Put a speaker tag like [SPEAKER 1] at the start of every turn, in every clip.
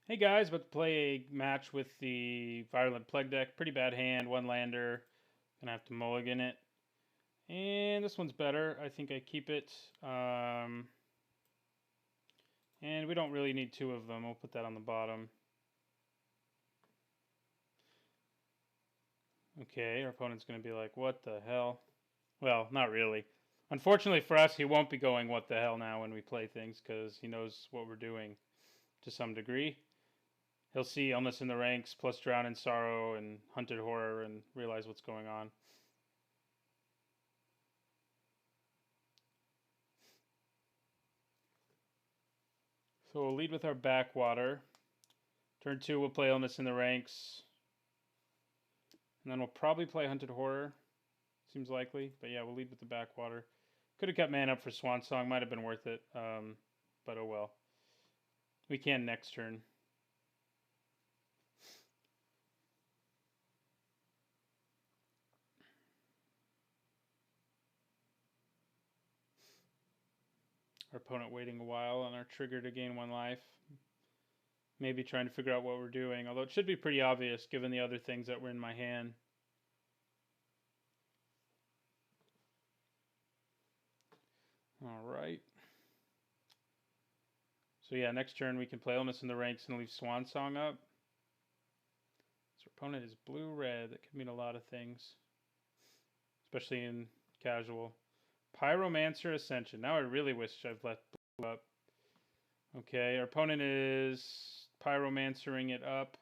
[SPEAKER 1] Hey guys, about to play a match with the Virulent Plague deck. Pretty bad hand, one lander. Gonna have to mulligan it. And this one's better. I think I keep it. And we don't really need two of them. We'll put that on the bottom. Okay, our opponent's gonna be like, what the hell? Well, not really. Unfortunately for us, he won't be going what the hell now when we play things, because he knows what we're doing to some degree. He'll see Illness in the Ranks plus Drown in Sorrow and Hunted Horror and realize what's going on. So we'll lead with our Backwater. Turn 2, we'll play Illness in the Ranks. And then we'll probably play Hunted Horror. Seems likely. But yeah, we'll lead with the Backwater. Could have kept man up for Swan Song. Might have been worth it. But oh well. We can next turn. Our opponent waiting a while on our trigger to gain 1 life. Maybe trying to figure out what we're doing. Although it should be pretty obvious given the other things that were in my hand. Alright. So yeah, next turn we can play Illness in the Ranks and leave Swan Song up. So our opponent is blue-red. That could mean a lot of things. Especially in casual. Pyromancer Ascension. Now I really wish I've left blue up. Okay, our opponent is Pyromancering it up.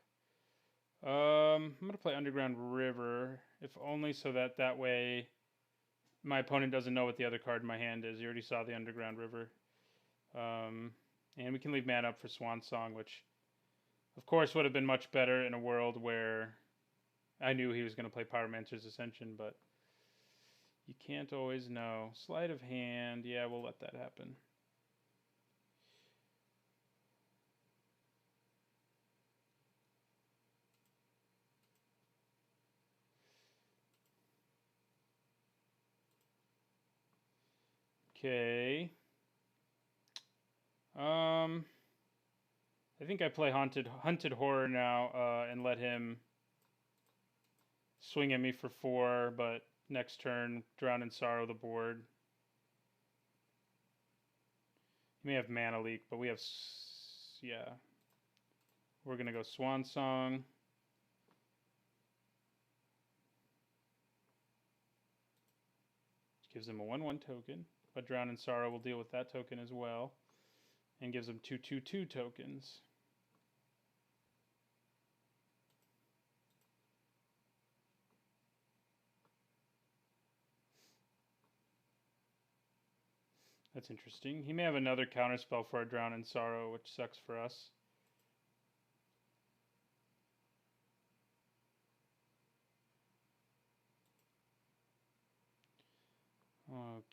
[SPEAKER 1] I'm going to play Underground River, if only so that way my opponent doesn't know what the other card in my hand is. You already saw the Underground River. And we can leave man up for Swan Song, which of course would have been much better in a world where I knew he was going to play Pyromancer's Ascension, but you can't always know. Sleight of hand, yeah, we'll let that happen. Okay. I think I play Hunted Horror now and let him swing at me for 4, but next turn, Drown in Sorrow the board. He may have Mana Leak, but we have, yeah. We're going to go Swan Song. Which gives him a 1/1 token, but Drown in Sorrow will deal with that token as well. And gives him 2/2/2 tokens. That's interesting. He may have another counterspell for our Drown in Sorrow, which sucks for us.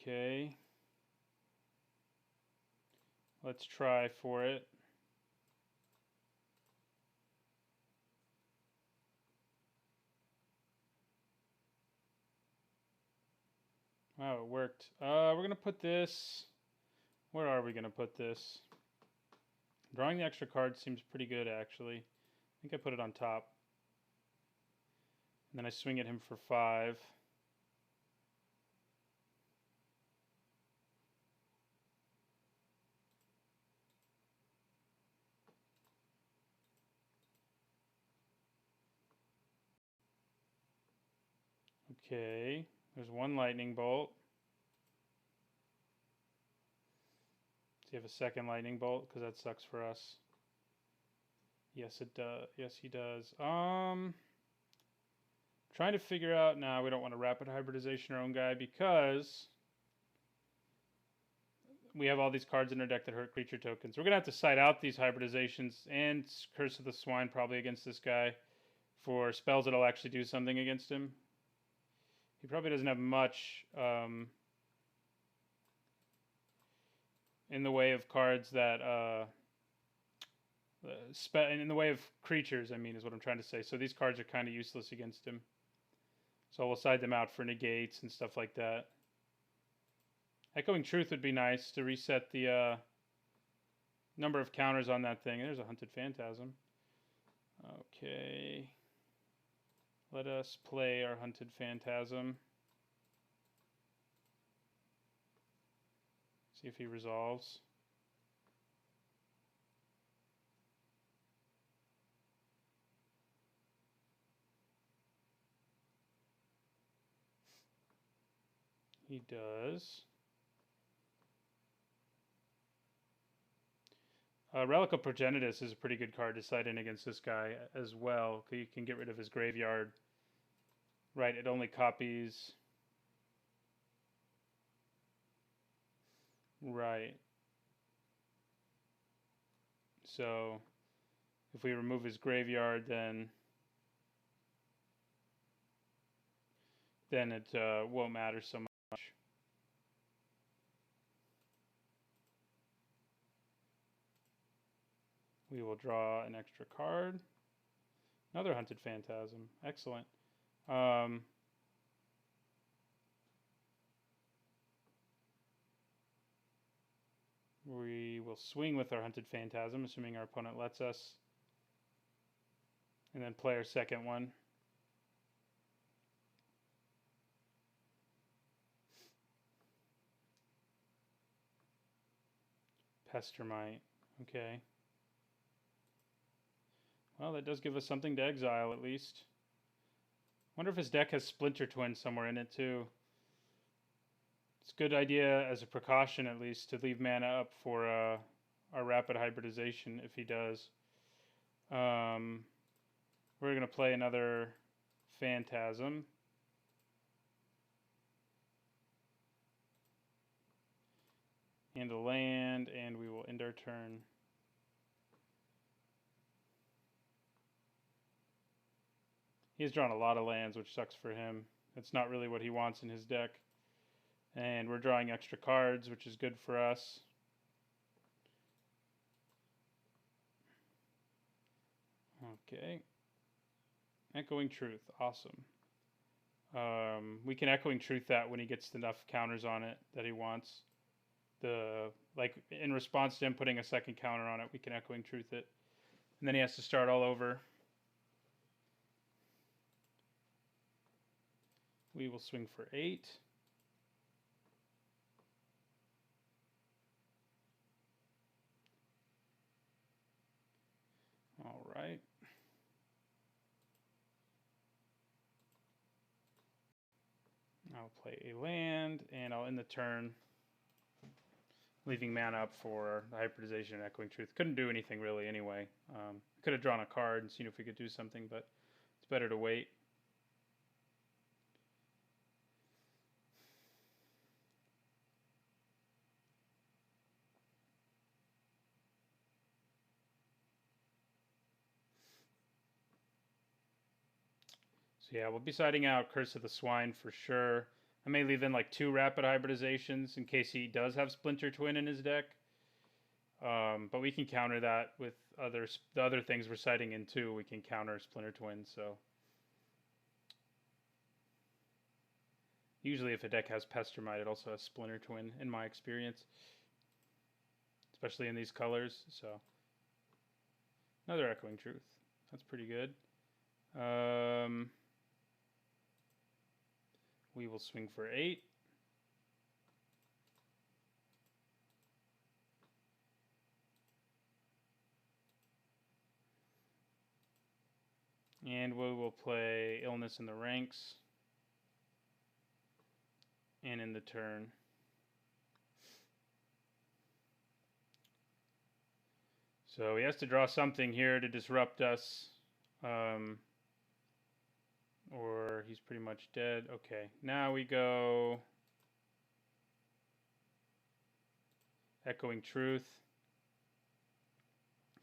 [SPEAKER 1] Okay. Let's try for it. Wow, it worked. We're going to put this... Where are we going to put this? Drawing the extra card seems pretty good, actually. I think I put it on top. And then I swing at him for 5. Okay, there's 1 lightning bolt. Does he have a second lightning bolt? Because that sucks for us. Yes, it does. Yes, he does. Trying to figure out... Nah, we don't want to rapid hybridization our own guy because we have all these cards in our deck that hurt creature tokens. We're going to have to side out these hybridizations and Curse of the Swine probably against this guy for spells that'll actually do something against him. He probably doesn't have much in the way of cards that... in the way of creatures, I mean, is what I'm trying to say. So these cards are kind of useless against him. So we'll side them out for negates and stuff like that. Echoing Truth would be nice to reset the number of counters on that thing. There's a Hunted Phantasm. Okay. Let us play our Hunted Phantasm. See if he resolves. He does. Relic of Progenitus is a pretty good card to side in against this guy as well. You can get rid of his graveyard. Right, it only copies. Right. So if we remove his graveyard, then it won't matter so much. We will draw an extra card. Another Hunted Phantasm. Excellent. We will swing with our Hunted Phantasm, assuming our opponent lets us. And then play our second one. Pestermite. Okay. Well, that does give us something to exile, at least. Wonder if his deck has Splinter Twin somewhere in it, too. It's a good idea, as a precaution, at least, to leave mana up for our Rapid Hybridization, if he does. We're going to play another Phantasm. And a land, and we will end our turn. He's drawn a lot of lands, which sucks for him. It's not really what he wants in his deck. And we're drawing extra cards, which is good for us. Okay. Echoing Truth. Awesome. We can Echoing Truth that when he gets enough counters on it that he wants. Like in response to him putting a second counter on it, we can Echoing Truth it. And then he has to start all over. We will swing for 8. All right. I'll play a land, and I'll end the turn, leaving mana up for the Hybridization and Echoing Truth. Couldn't do anything really anyway. Could have drawn a card and seen if we could do something, but it's better to wait. So yeah, we'll be siding out Curse of the Swine for sure. I may leave in like 2 Rapid Hybridizations in case he does have Splinter Twin in his deck. But we can counter that with the other things we're siding in too. We can counter Splinter Twin, so. Usually if a deck has Pestermite, it also has Splinter Twin, in my experience. Especially in these colors, so. Another Echoing Truth. That's pretty good. We will swing for 8. And we will play Illness in the Ranks. And in the turn. So he has to draw something here to disrupt us. Or he's pretty much dead. Okay, now we go Echoing Truth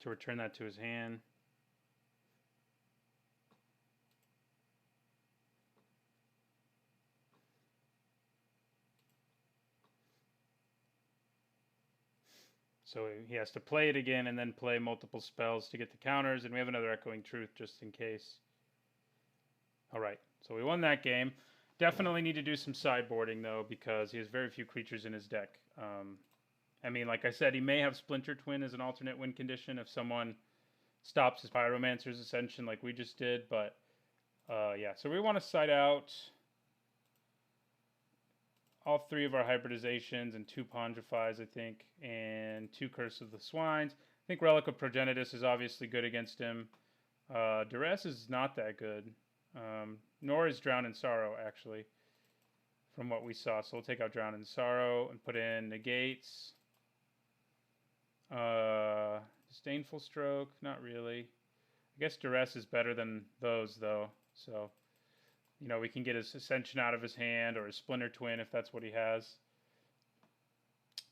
[SPEAKER 1] to return that to his hand. So he has to play it again and then play multiple spells to get the counters, and we have another Echoing Truth just in case. All right, so we won that game. Definitely need to do some sideboarding, though, because he has very few creatures in his deck. I mean, like I said, he may have Splinter Twin as an alternate win condition if someone stops his Pyromancer's Ascension like we just did, but yeah, so we want to side out all 3 of our hybridizations and 2 Pondrifies, I think, and 2 Curse of the Swines. I think Relic of Progenitus is obviously good against him. Duress is not that good, nor is Drown in Sorrow, actually, from what we saw. So we'll take out Drown in Sorrow and put in Negates. Disdainful Stroke, not really. I guess Duress is better than those, though. So, you know, we can get his Ascension out of his hand or his Splinter Twin if that's what he has.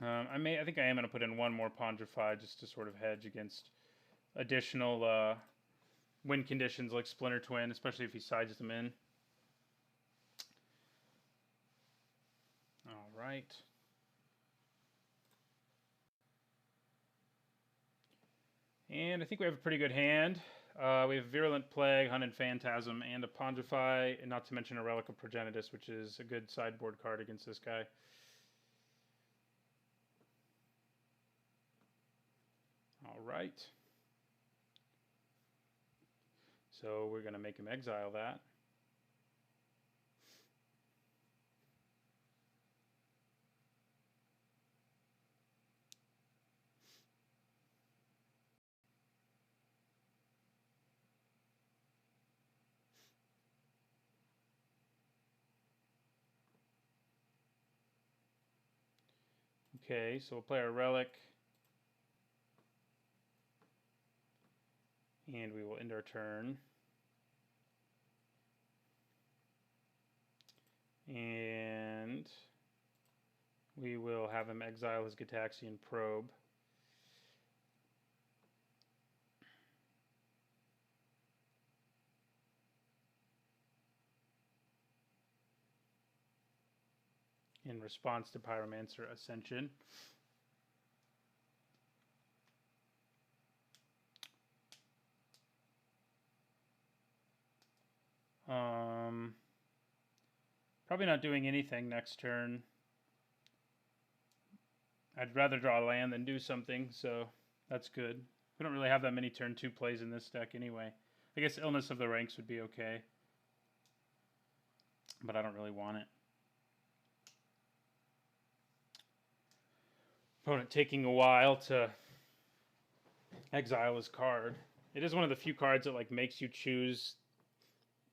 [SPEAKER 1] I think I am going to put in 1 more Pondrify just to sort of hedge against additional win conditions like Splinter Twin, especially if he sides them in. All right. And I think we have a pretty good hand. We have Virulent Plague, Hunted Phantasm, and a Pondrify, and not to mention a Relic of Progenitus, which is a good sideboard card against this guy. All right. So we're going to make him exile that. Okay, so we'll play our Relic. And we will end our turn. And we will have him exile his Gitaxian Probe. In response to Pyromancer Ascension. Probably not doing anything next turn. I'd rather draw a land than do something, so that's good. We don't really have that many turn 2 plays in this deck anyway. I guess Illness of the Ranks would be okay, but I don't really want it. Opponent taking a while to exile his card. It is one of the few cards that like makes you choose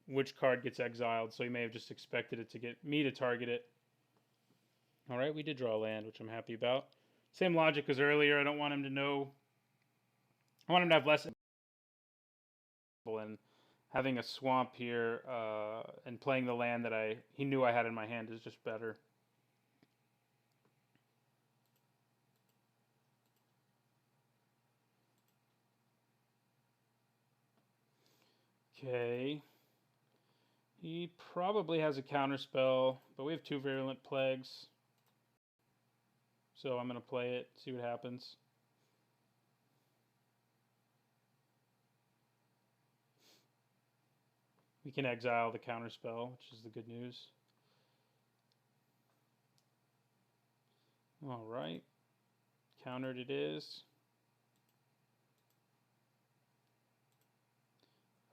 [SPEAKER 1] which card gets exiled, so he may have just expected it to get me to target it. All right, we did draw a land, which I'm happy about. Same logic as earlier. I don't want him to know. I want him to have less. And having a swamp here and playing the land that he knew I had in my hand is just better. Okay. He probably has a counterspell, but we have 2 Virulent Plagues. So I'm going to play it, see what happens. We can exile the counterspell, which is the good news. All right. Countered it is.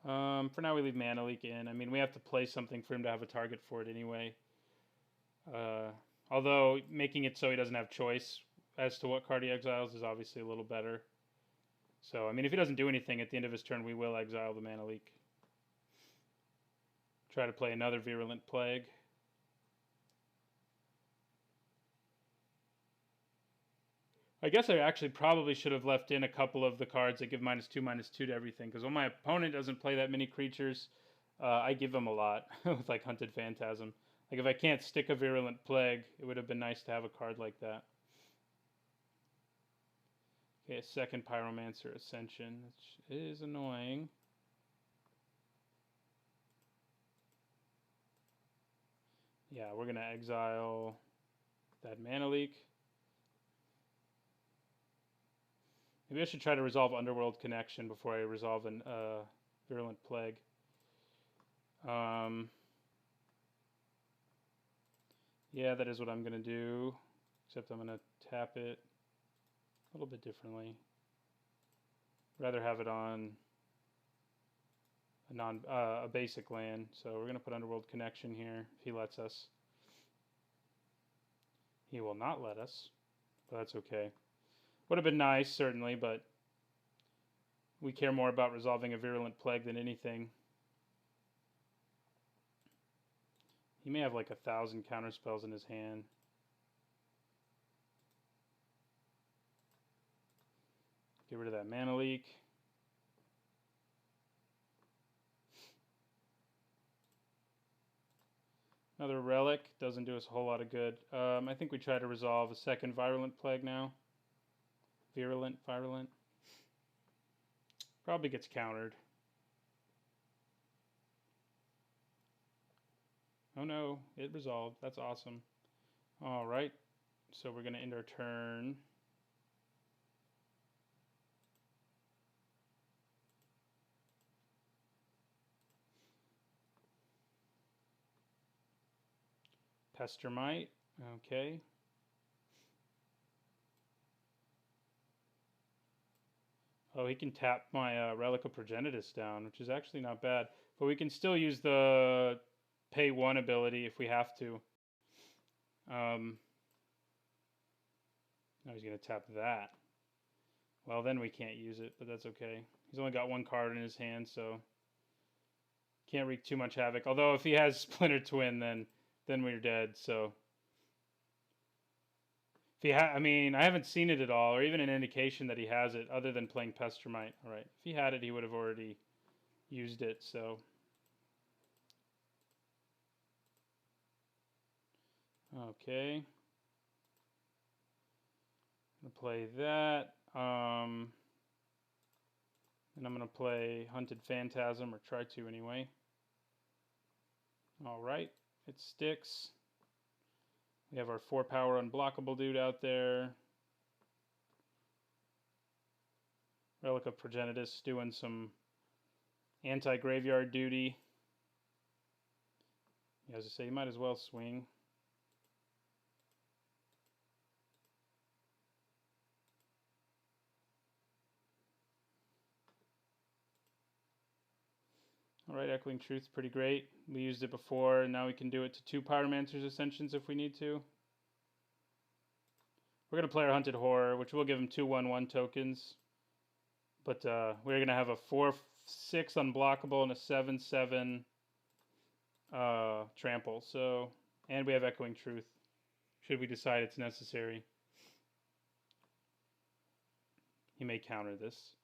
[SPEAKER 1] For now, we leave Mana Leak in. I mean, we have to play something for him to have a target for it anyway. Although, making it so he doesn't have choice as to what card he exiles is obviously a little better. So, I mean, if he doesn't do anything at the end of his turn, we will exile the Mana Leak. Try to play another Virulent Plague. I guess I actually probably should have left in a couple of the cards that give -2/-2 to everything, because when my opponent doesn't play that many creatures, I give them a lot with like Hunted Phantasm. Like if I can't stick a Virulent Plague, it would have been nice to have a card like that. Okay, a second Pyromancer Ascension, which is annoying. Yeah, we're going to exile that Mana Leak. Maybe I should try to resolve Underworld Connection before I resolve an Virulent Plague. Yeah, that is what I'm going to do, except I'm going to tap it. a little bit differently. Rather have it on a basic land, so we're going to put Underworld Connection here if he lets us. He will not let us, but that's okay. Would have been nice, certainly, but we care more about resolving a Virulent Plague than anything. He may have like 1,000 counterspells in his hand. Get rid of that mana leak. Another relic doesn't do us a whole lot of good. I think we try to resolve a second Virulent Plague now. Virulent. Probably gets countered. Oh no, it resolved. That's awesome. All right, so we're going to end our turn. Pestermite, okay. Oh, he can tap my Relic of Progenitus down, which is actually not bad. But we can still use the pay 1 ability if we have to. Now he's going to tap that. Well, then we can't use it, but that's okay. He's only got 1 card in his hand, so can't wreak too much havoc. Although if he has Splinter Twin, then we're dead, so... I mean, I haven't seen it at all, or even an indication that he has it, other than playing Pestermite. All right, if he had it, he would have already used it. So, okay, I'm gonna play that, and I'm gonna play Hunted Phantasm, or try to anyway. All right, it sticks. We have our 4-power unblockable dude out there. Relic of Progenitus doing some anti-graveyard duty. Yeah, as I say, you might as well swing. All right, Echoing Truth's pretty great. We used it before, and now we can do it to 2 Pyromancer's Ascensions if we need to. We're going to play our Hunted Horror, which will give him 2 1/1 tokens. But we're going to have a 4/6 unblockable and a 7/7 trample. So, and we have Echoing Truth, should we decide it's necessary. He may counter this.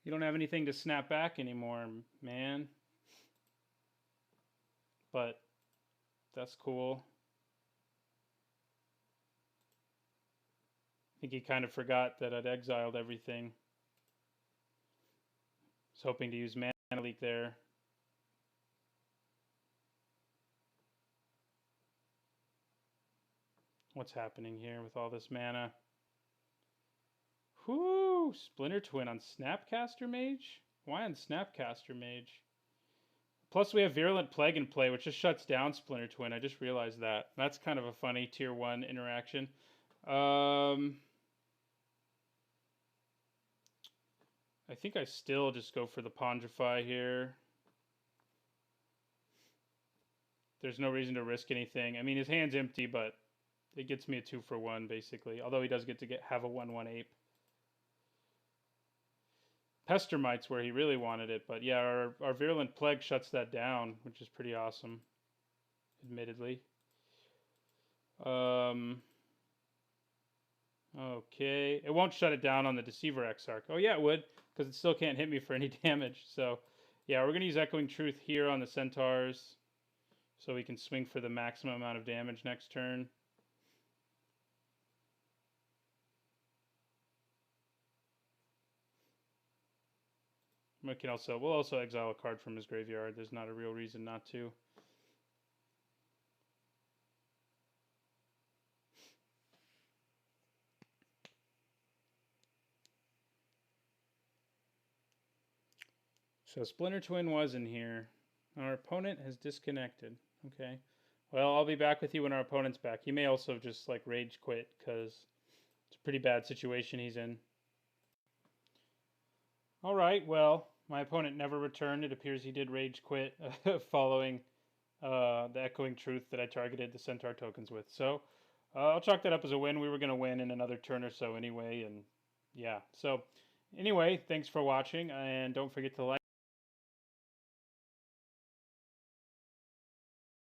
[SPEAKER 1] You don't have anything to snap back anymore, man. But that's cool. I think he kind of forgot that I'd exiled everything. I was hoping to use mana leak there. What's happening here with all this mana? Whoo! Splinter Twin on Snapcaster Mage? Why on Snapcaster Mage? Plus we have Virulent Plague in play, which just shuts down Splinter Twin. I just realized that. That's kind of a funny tier 1 interaction. I think I still just go for the Pondrify here. There's no reason to risk anything. I mean, his hand's empty, but it gets me a 2-for-1, basically. Although he does get to have a 1/1 ape. Pestermite's where he really wanted it, but yeah, our Virulent Plague shuts that down, which is pretty awesome, admittedly. Okay, it won't shut it down on the Deceiver Exarch. Oh yeah, it would, because it still can't hit me for any damage. So yeah, we're going to use Echoing Truth here on the Centaurs, so we can swing for the maximum amount of damage next turn. We'll also exile a card from his graveyard. There's not a real reason not to. So Splinter Twin was in here. Our opponent has disconnected. Okay. Well, I'll be back with you when our opponent's back. He may also just like rage quit because it's a pretty bad situation he's in. All right. Well, my opponent never returned. It appears he did rage quit following the echoing truth that I targeted the Centaur tokens with. So I'll chalk that up as a win. We were going to win in another turn or so anyway. And yeah. So anyway, thanks for watching. And don't forget to like.